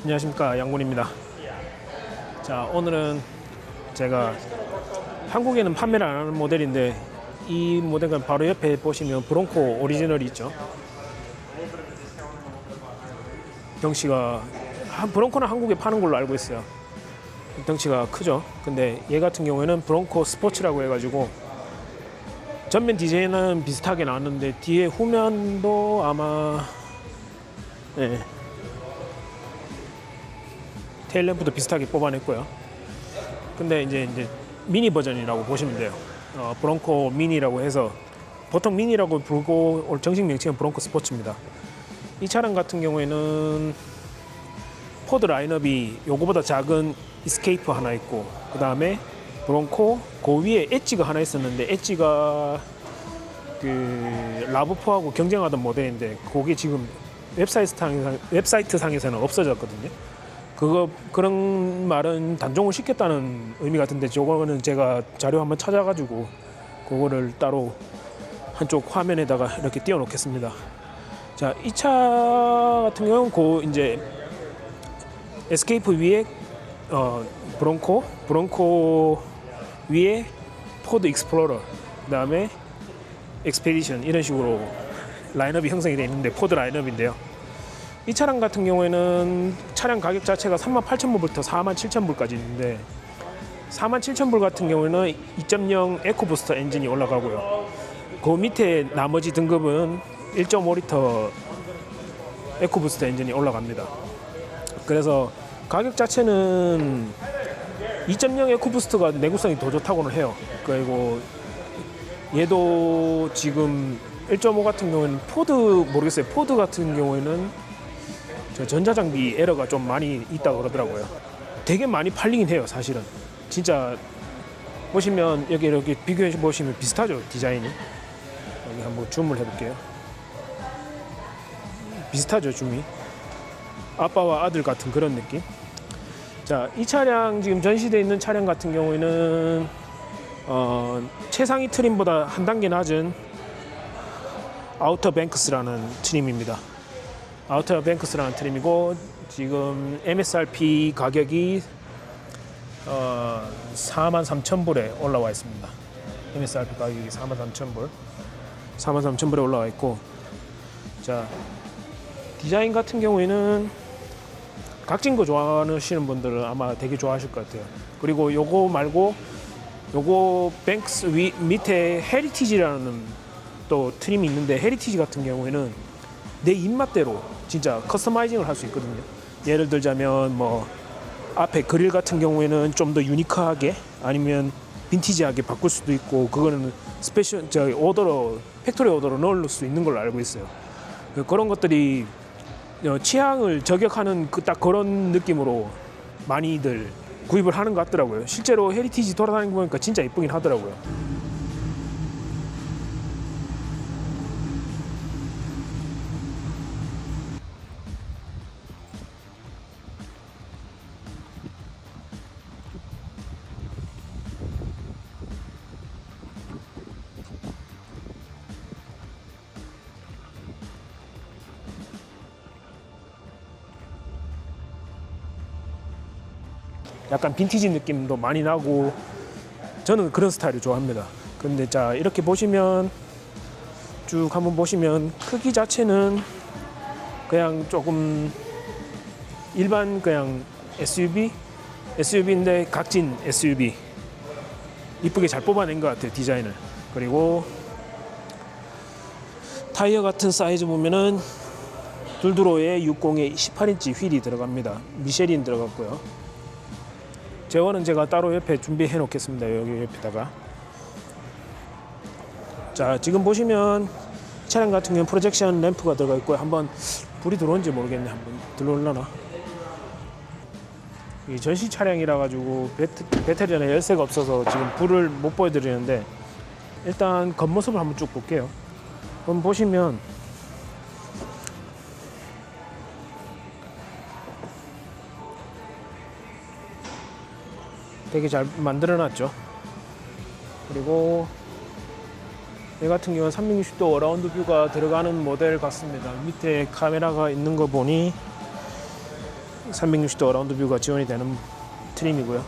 안녕하십니까, 양군입니다. 자, 오늘은 제가 한국에는 판매를 안 하는 모델인데, 이 모델은 바로 옆에 보시면 브론코 오리지널이 있죠. 덩치가 브론코는 한국에 파는 걸로 알고 있어요. 덩치가 크죠. 근데 얘 같은 경우에는 브론코 스포츠라고 해가지고 전면 디자인은 비슷하게 나왔는데 뒤에 후면도 아마 테일램프도 비슷하게 뽑아냈고요. 근데 이제 미니 버전이라고 보시면 돼요. 브론코 미니라고 해서 보통 미니라고 부르고 정식 명칭은 브론코 스포츠입니다. 이 차량 같은 경우에는 포드 라인업이 요거보다 작은 이스케이프 하나 있고, 그 다음에 브론코 그 위에 엣지가 하나 있었는데, 엣지가 그 라브4하고 경쟁하던 모델인데 그게 지금 웹사이트 상에서는 없어졌거든요. 그런 말은 단종을 시켰다는 의미 같은데, 저거는 제가 자료 한번 찾아가지고 그거를 따로 한쪽 화면에다가 이렇게 띄워 놓겠습니다. 자, 이 차 같은 경우는 이제 에스케이프 위에 브론코 위에 포드 익스플로러, 그 다음에 엑스페디션, 이런 식으로 라인업이 형성이 되어 있는데 포드 라인업인데요. 이 차량 같은 경우에는 차량 가격 자체가 38,000불부터 47,000불까지 있는데, 47,000불 같은 경우에는 2.0 에코부스터 엔진이 올라가고요. 그 밑에 나머지 등급은 1.5리터 에코부스터 엔진이 올라갑니다. 그래서 가격 자체는 2.0 에코부스트가 내구성이 더 좋다고는 해요. 그리고 얘도 지금 1.5 같은 경우에는 모르겠어요. 포드 같은 경우에는 전자장비 에러가 좀 많이 있다고 그러더라고요. 되게 많이 팔리긴 해요, 사실은. 진짜 보시면 여기 이렇게 비교해 보시면 비슷하죠, 디자인이. 여기 한번 줌을 해볼게요. 비슷하죠, 줌이. 아빠와 아들 같은 그런 느낌. 자, 이 차량 지금 전시되어 있는 차량 같은 경우에는 최상위 트림보다 한 단계 낮은 아우터 뱅크스라는 트림입니다. 아우터 뱅크스라는 트림이고, 지금 MSRP 가격이 43,000불에 올라와 있습니다. MSRP 가격이 43,000불에 올라와 있고, 자, 디자인 같은 경우에는 각진 거 좋아하시는 분들은 아마 되게 좋아하실 것 같아요. 그리고 요거 말고 요거 뱅크스 밑에 헤리티지라는 또 트림이 있는데, 헤리티지 같은 경우에는 내 입맛대로 진짜 커스터마이징을 할 수 있거든요. 예를 들자면 뭐 앞에 그릴 같은 경우에는 좀 더 유니크하게, 아니면 빈티지하게 바꿀 수도 있고, 그거는 스페셜 팩토리 오더로 넣을 수 있는 걸로 알고 있어요. 그런 것들이 취향을 저격하는 딱 그런 느낌으로 많이들 구입을 하는 것 같더라고요. 실제로 헤리티지 돌아다니고 보니까 진짜 이쁘긴 하더라고요. 약간 빈티지 느낌도 많이 나고, 저는 그런 스타일을 좋아합니다. 근데 자, 이렇게 보시면 쭉 한번 보시면 크기 자체는 그냥 조금 일반 그냥 SUV인데 각진 SUV 이쁘게 잘 뽑아낸 것 같아요, 디자인을. 그리고 타이어 같은 사이즈 보면은 둘두로에 60에 18인치 휠이 들어갑니다. 미쉐린 들어갔고요. 제어는 제가 따로 옆에 준비해 놓겠습니다. 여기 옆에다가. 자, 지금 보시면 차량 같은 경우는 프로젝션 램프가 들어가 있고요. 한번 불이 들어오는지 모르겠네. 한번 들어올라나. 이 전시 차량이라 가지고 배터리나 열쇠가 없어서 지금 불을 못 보여드리는데, 일단 겉모습을 한번 쭉 볼게요. 한번 보시면 되게 잘 만들어 놨죠. 그리고 얘 같은 경우는 360도 어라운드 뷰가 들어가는 모델 같습니다. 밑에 카메라가 있는 거 보니 360도 라운드 뷰가 지원이 되는 트림이고요.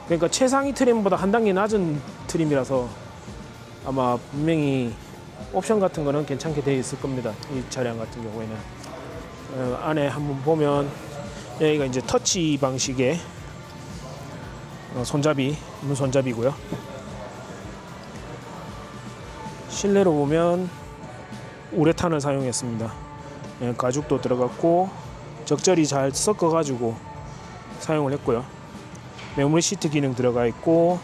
그러니까 최상위 트림보다 한 단계 낮은 트림이라서 아마 분명히 옵션 같은 거는 괜찮게 되어 있을 겁니다. 이 차량 같은 경우에는 안에 한번 보면 여기가 이제 터치 방식의 손잡이, 문 손잡이고요. 실내로 보면 우레탄을 사용했습니다. 가죽도 들어갔고 적절히 잘 섞어 가지고 사용을 했고요. 메모리 시트 기능 들어가 있고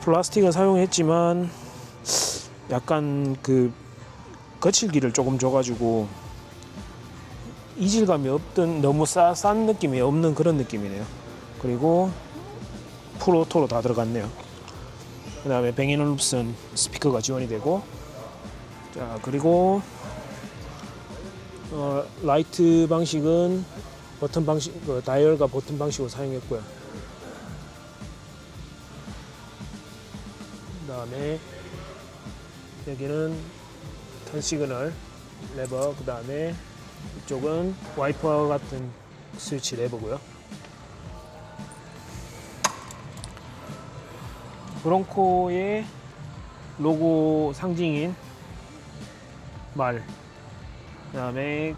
플라스틱을 사용했지만 약간 그 거칠기를 조금 줘가지고 이질감이 없던, 너무 싼 느낌이 없는 그런 느낌이네요. 그리고 풀오토로 다 들어갔네요. 그 다음에 뱅앤올룹슨 스피커가 지원이 되고, 자 그리고 라이트 방식은 버튼 방식, 다이얼과 버튼 방식으로 사용했고요. 그 다음에 여기는 턴 시그널 레버, 그 다음에 이쪽은 와이퍼 같은 스위치 레버고요. 브론코의 로고 상징인 말, 그 다음에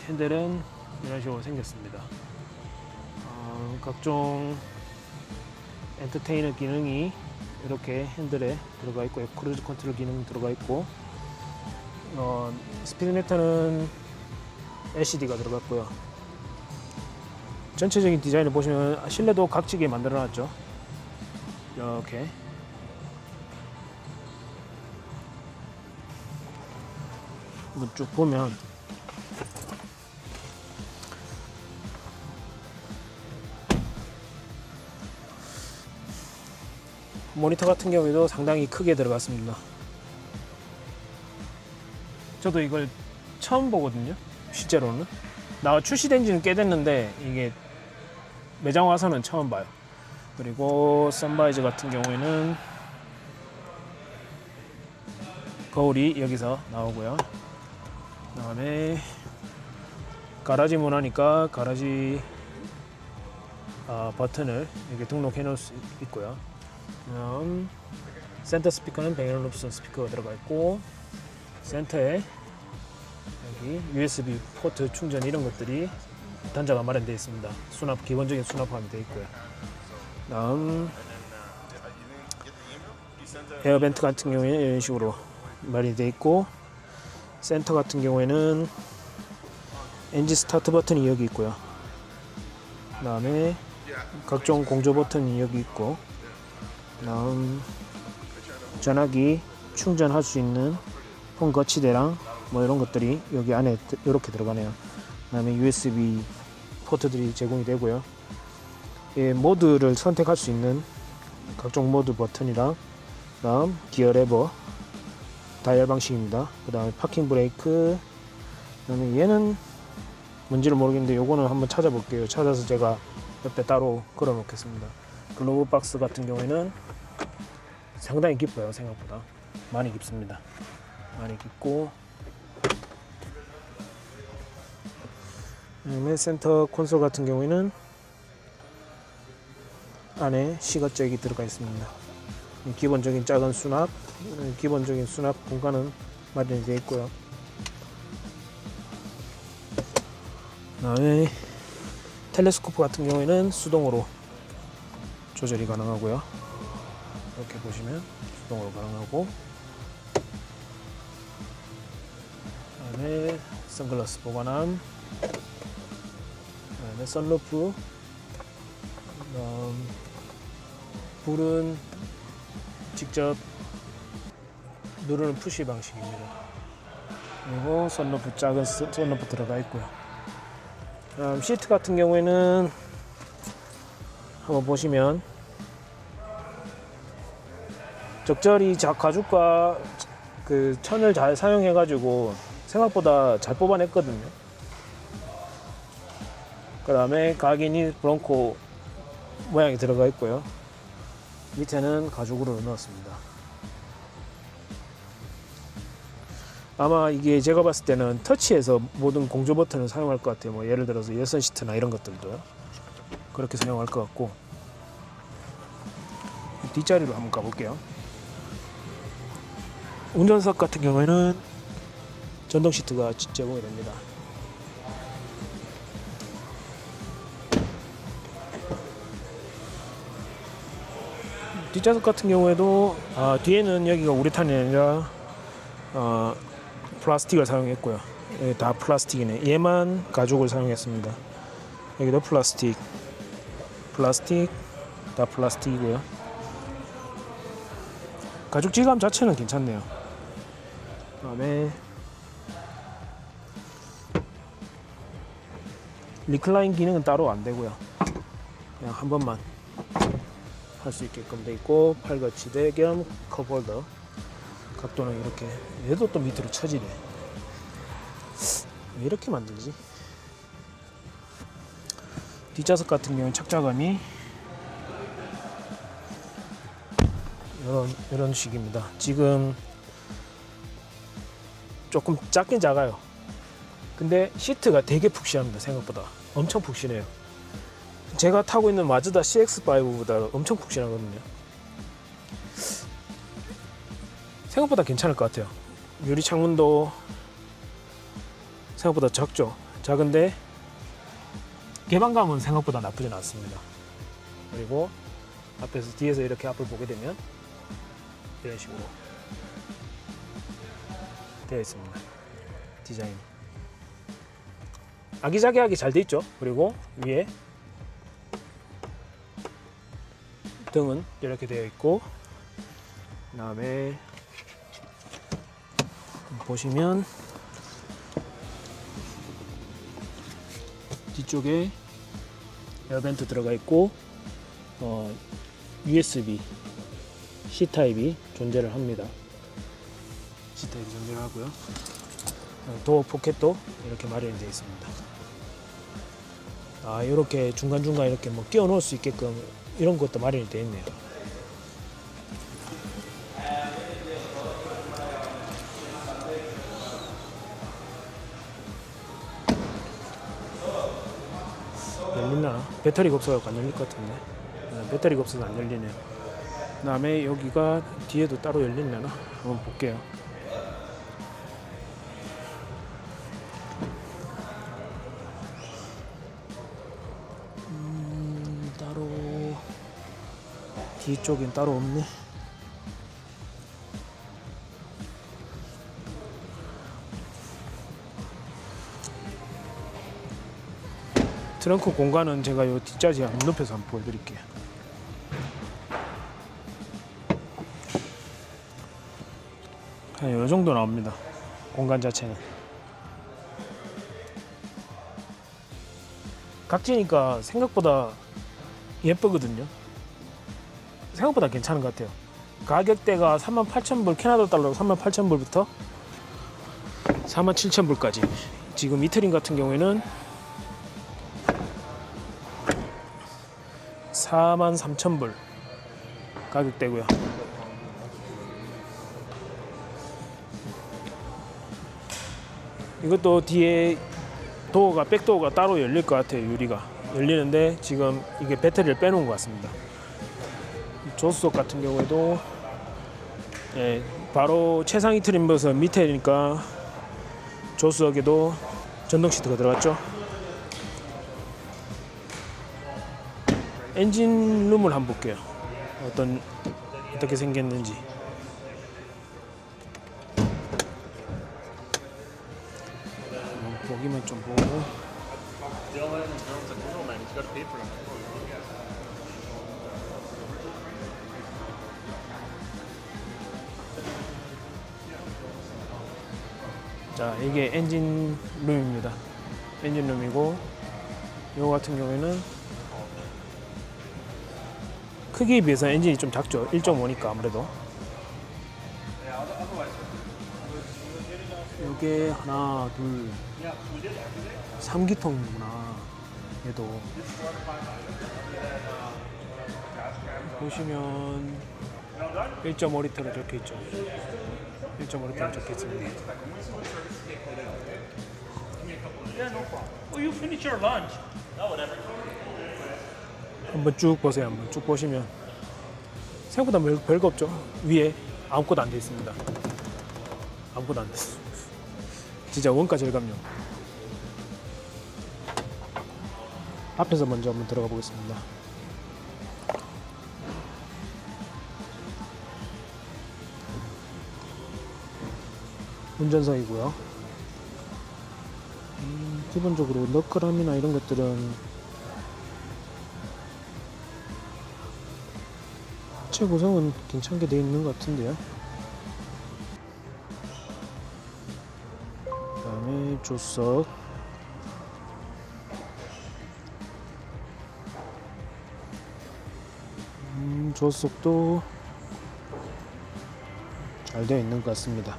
핸들은 이런 식으로 생겼습니다. 각종 엔터테이너 기능이 이렇게 핸들에 들어가 있고, 크루즈 컨트롤 기능 들어가 있고, 스피드미터는 LCD가 들어갔고요. 전체적인 디자인을 보시면 실내도 각지게 만들어 놨죠. 이렇게 한번 쭉 보면 모니터 같은 경우에도 상당히 크게 들어갔습니다. 저도 이걸 처음 보거든요. 실제로는 출시된 지는 꽤 됐는데 이게 매장 와서는 처음 봐요. 그리고 선바이저 같은 경우에는 거울이 여기서 나오고요. 그 다음에 가라지 문 하니까 가라지 버튼을 이렇게 등록해 놓을 수 있고요. 센터 스피커는 뱅앤올룹슨 스피커가 들어가 있고, 센터에 여기 USB 포트 충전 이런 것들이 단자가 마련되어 있습니다. 기본적인 수납함이 되어 있고요. 다음 에어벤트 같은 경우에는 이런 식으로 마련되어 있고, 센터 같은 경우에는 엔진 스타트 버튼이 여기 있고요. 그 다음에 각종 공조 버튼이 여기 있고, 다음 전화기 충전할 수 있는 폰 거치대랑 뭐 이런 것들이 여기 안에 이렇게 들어가네요. 그 다음에 USB 포트들이 제공이 되고요. 모드를 선택할 수 있는 각종 모드 버튼이랑, 그 다음 기어 레버, 다이얼 방식입니다. 그 다음에 파킹 브레이크, 그 다음에 얘는 뭔지를 모르겠는데 요거는 한번 찾아볼게요. 찾아서 제가 옆에 따로 걸어 놓겠습니다. 글로브 박스 같은 경우에는 상당히 깊어요. 생각보다 많이 깊습니다. 많이 깊고, 그다음에 센터 콘솔 같은 경우에는 안에 시거잭이 들어가 있습니다. 기본적인 작은 수납, 기본적인 수납 공간은 마련이 되어 있고요. 그다음에 텔레스코프 같은 경우에는 수동으로 조절이 가능하고요. 이렇게 보시면 수동으로 가능하고, 그다음에 선글라스 보관함, 그다음에 선루프, 불은 직접 누르는 푸시 방식입니다. 그리고 선루프, 작은 선루프 들어가 있고요. 시트 같은 경우에는 한번 보시면 적절히 가죽과 그 천을 잘 사용해 가지고 생각보다 잘 뽑아냈거든요. 그 다음에 각인이 브론코 모양이 들어가 있고요. 밑에는 가죽으로 넣었습니다. 아마 이게 제가 봤을 때는 터치해서 모든 공조 버튼을 사용할 것 같아요. 뭐 예를 들어서 열선 시트나 이런 것들도 그렇게 사용할 것 같고, 뒷자리로 한번 가볼게요. 운전석 같은 경우에는 전동 시트가 제공이 됩니다. 뒷좌석 같은 경우에도 뒤에는 여기가 우레탄이 아니라 플라스틱을 사용했고요. 여기 다 플라스틱이네. 얘만 가죽을 사용했습니다. 여기도 플라스틱 다 플라스틱이고요. 가죽 질감 자체는 괜찮네요. 그다음에 리클라인 기능은 따로 안 되고요. 그냥 한 번만 할 수 있게끔 돼 있고, 팔 거치대 겸 컵홀더. 각도는 이렇게. 얘도 또 밑으로 처지네. 왜 이렇게 만들지? 뒷좌석 같은 경우는 착자감이 이런 식입니다. 지금 조금 작긴 작아요. 근데 시트가 되게 푹신합니다. 생각보다 엄청 푹신해요. 제가 타고 있는 마즈다 CX-5보다 엄청 푹신하거든요. 생각보다 괜찮을 것 같아요. 유리 창문도 생각보다 작은데 개방감은 생각보다 나쁘진 않습니다. 그리고 뒤에서 이렇게 앞을 보게 되면 이런 식으로 되어 있습니다. 디자인 아기자기하게 잘 되어 있죠. 그리고 위에 등은 이렇게 되어 있고, 그 다음에 보시면 뒤쪽에 에어벤트 들어가 있고, USB C타입이 존재를 합니다. C타입이 존재를 하고요. 도어 포켓도 이렇게 마련이 되어 있습니다. 이렇게 중간중간 이렇게 뭐 끼워 넣을 수 있게끔 이런 것도 마련이 되어 있네요. 열리나? 배터리가 없어서 안 열릴 것 같은데. 배터리가 없어서 안 열리네요. 그 다음에 여기가 뒤에도 따로 열리려나? 한번 볼게요. 따로 뒤쪽엔 따로 없네. 트렁크 공간은 제가 이 뒷자리 한번 높여서 한번 보여드릴게요. 한 이 정도 나옵니다. 공간 자체는. 각지니까 생각보다 예쁘거든요. 생각보다 괜찮은 것 같아요. 가격대가 38,000불, 캐나다 달러로 38,000불부터 47,000불까지. 지금 이태린 같은 경우에는 43,000불 가격대고요. 이것도 뒤에 도어가 백도어가 따로 열릴 것 같아요. 유리가 열리는데 지금 이게 배터리를 빼놓은 것 같습니다. 조수석 같은 경우에도 바로 최상위 트림버스 밑에니까 조수석에도 전동 시트가 들어갔죠. 엔진룸을 한번 볼게요. 어떻게 생겼는지. 보기만 좀 보고. 자, 이게 엔진룸입니다. 엔진룸이고, 이거 같은 경우에는 크기에 비해서 엔진이 좀 작죠. 1.5니까 아무래도. 이게 하나, 둘, 3기통이구나. 얘도 보시면 1.5리터로 적혀 있죠. 1.5리터로 적혀 있습니다. Oh, you finish your lunch. 한번 쭉 보세요. 한번 쭉 보시면 생각보다 별거 없죠. 위에 아무것도 안 돼 있습니다. 아무것도 안 됐어. 진짜 원가 절감용. 앞에서 먼저 한번 들어가 보겠습니다. 운전석이고요. 기본적으로 너클함이나 이런 것들은 하체 구성은 괜찮게 되어 있는 것 같은데요. 그 다음에 조석, 조석도 잘 되어 있는 것 같습니다.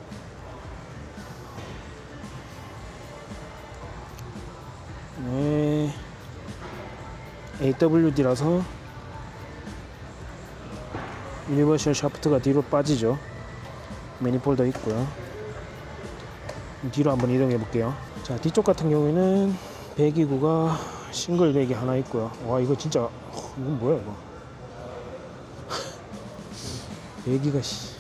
네, AWD라서 유니버셜 샤프트가 뒤로 빠지죠. 매니폴더 있고요. 뒤로 한번 이동해 볼게요. 자, 뒤쪽 같은 경우에는 배기구가 싱글 배기 하나 있고요. 와, 이거 진짜 이건 뭐야 이거? 배기가 씨.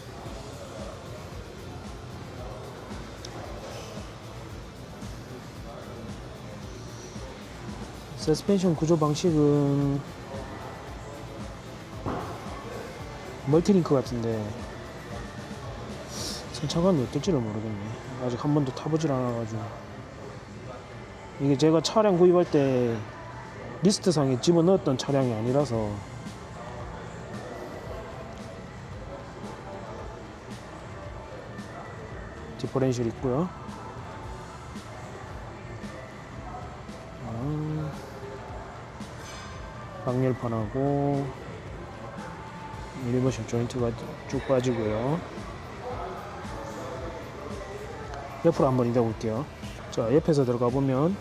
서스펜션 구조 방식은 멀티링크 같은데 승차감이 어떨지를 모르겠네. 아직 한 번도 타보질 않아가지고. 이게 제가 차량 구입할 때 리스트상에 집어넣었던 차량이 아니라서 디퍼렌셜 있고요. 방열판하고 유니버셜 조인트가 쭉 빠지고요. 옆으로 한번 이동해 볼게요. 자, 옆에서 들어가 보면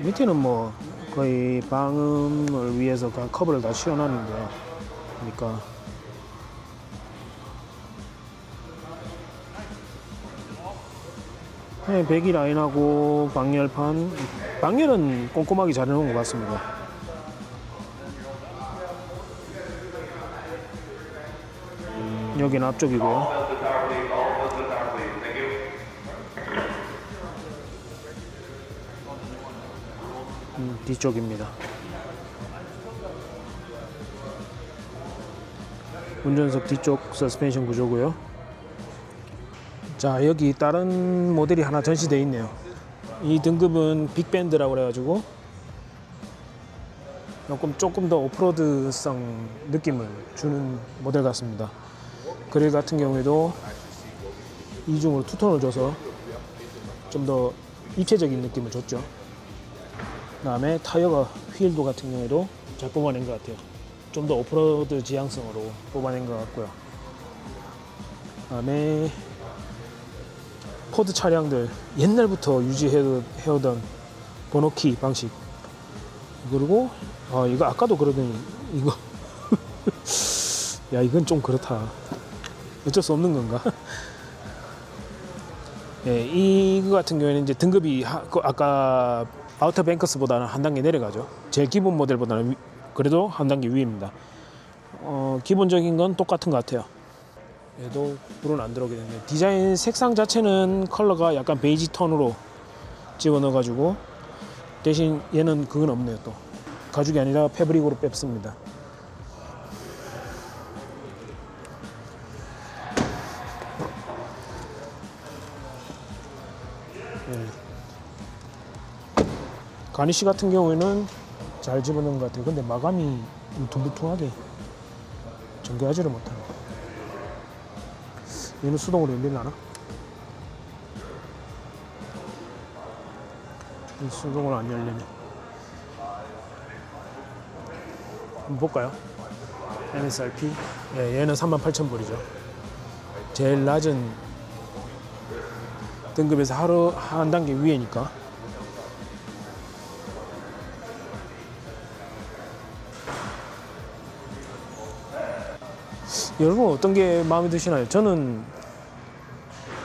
밑에는 뭐 거의 방음을 위해서 커버를 다 씌워놨는데, 그러니까 네, 배기 라인하고 방열은 꼼꼼하게 잘 해놓은 것 같습니다. 여기는 앞쪽이고요. 뒤쪽입니다. 운전석 뒤쪽 서스펜션 구조고요. 자, 여기 다른 모델이 하나 전시되어 있네요. 이 등급은 빅밴드라고 그래가지고 조금 더 오프로드성 느낌을 주는 모델 같습니다. 그릴 같은 경우에도 이중으로 투톤을 줘서 좀 더 입체적인 느낌을 줬죠. 그 다음에 타이어가 휠도 같은 경우에도 잘 뽑아낸 것 같아요. 좀 더 오프로드 지향성으로 뽑아낸 것 같고요. 그 다음에 포드 차량들 옛날부터 유지해오던 번호키 방식. 그리고 이거 아까도 그러더니 이거 야, 이건 좀 그렇다. 어쩔 수 없는 건가? 예, 이거 같은 경우에는 이제 등급이 아까 아우터 뱅커스보다는 한 단계 내려가죠. 제일 기본 모델보다는 그래도 한 단계 위입니다. 기본적인 건 똑같은 것 같아요. 얘도 불은 안 들어오게 되네요. 디자인 색상 자체는 컬러가 약간 베이지 톤으로 집어넣어가지고, 대신 얘는 그건 없네요. 또 가죽이 아니라 패브릭으로 뺐습니다. 가니쉬 같은 경우에는 잘 집어넣은 것 같아요. 근데 마감이 둥둥하게 정교하지를 못하네. 얘는 수동으로 열리려나? 수동으로 안 열리네. 한번 볼까요? MSRP. 예, 얘는 38,000불이죠. 제일 낮은 등급에서 하루 한 단계 위에니까. 여러분 어떤 게 마음에 드시나요? 저는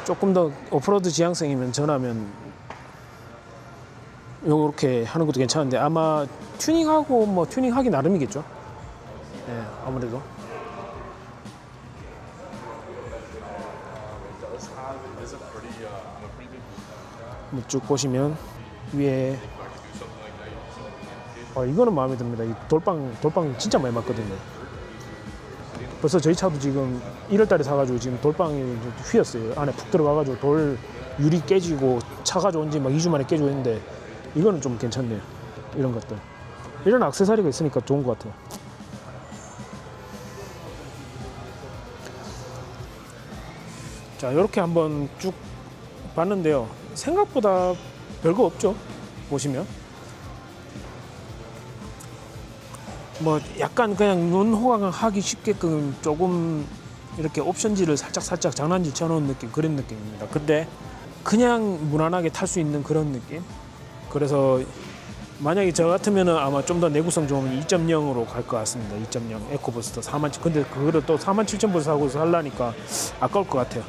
조금 더 오프로드 지향성이면 전하면 요렇게 하는 것도 괜찮은데 아마 튜닝하고 뭐 튜닝하기 나름이겠죠. 네, 아무래도. 뭐 쭉 보시면 위에 이거는 마음에 듭니다. 이 돌빵 진짜 많이 맞거든요. 벌써 저희 차도 지금 1월달에 사가지고 지금 돌빵이 휘었어요. 안에 푹 들어가가지고 돌 유리 깨지고 차 가져온 지 막 2주 만에 깨지고 했는데 이거는 좀 괜찮네요. 이런 것들. 이런 액세서리가 있으니까 좋은 것 같아요. 자, 이렇게 한번 쭉 봤는데요. 생각보다 별거 없죠. 보시면. 뭐 약간 그냥 눈 호강하기 쉽게끔 조금 이렇게 옵션지를 살짝 장난질 쳐놓은 느낌, 그런 느낌입니다. 근데 그냥 무난하게 탈 수 있는 그런 느낌. 그래서 만약에 저 같으면은 아마 좀 더 내구성 좋으면 2.0으로 갈 것 같습니다. 2.0 에코부스터 47,000. 근데 그거를 또 47,000불 사고 살라니까 아까울 것 같아요.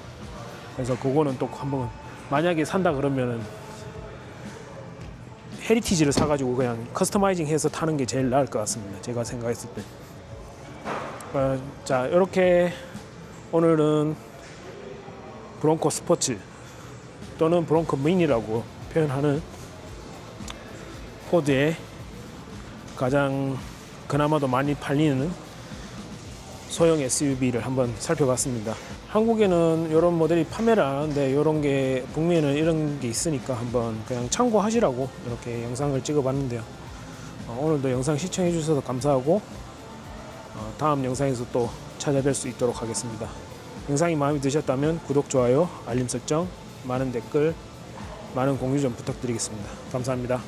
그래서 그거는 또 한번 만약에 산다 그러면은 헤리티지를 사가지고 그냥 커스터마이징 해서 타는 게 제일 나을 것 같습니다. 제가 생각했을 때. 자, 이렇게 오늘은 브론코 스포츠 또는 브론코 미니라고 표현하는 포드의 가장 그나마도 많이 팔리는 소형 SUV를 한번 살펴봤습니다. 한국에는 이런 모델이 판매를 안 하는데 이런 게 북미에는 이런 게 있으니까 한번 그냥 참고하시라고 이렇게 영상을 찍어봤는데요. 오늘도 영상 시청해 주셔서 감사하고 다음 영상에서 또 찾아뵐 수 있도록 하겠습니다. 영상이 마음에 드셨다면 구독, 좋아요, 알림 설정, 많은 댓글, 많은 공유 좀 부탁드리겠습니다. 감사합니다.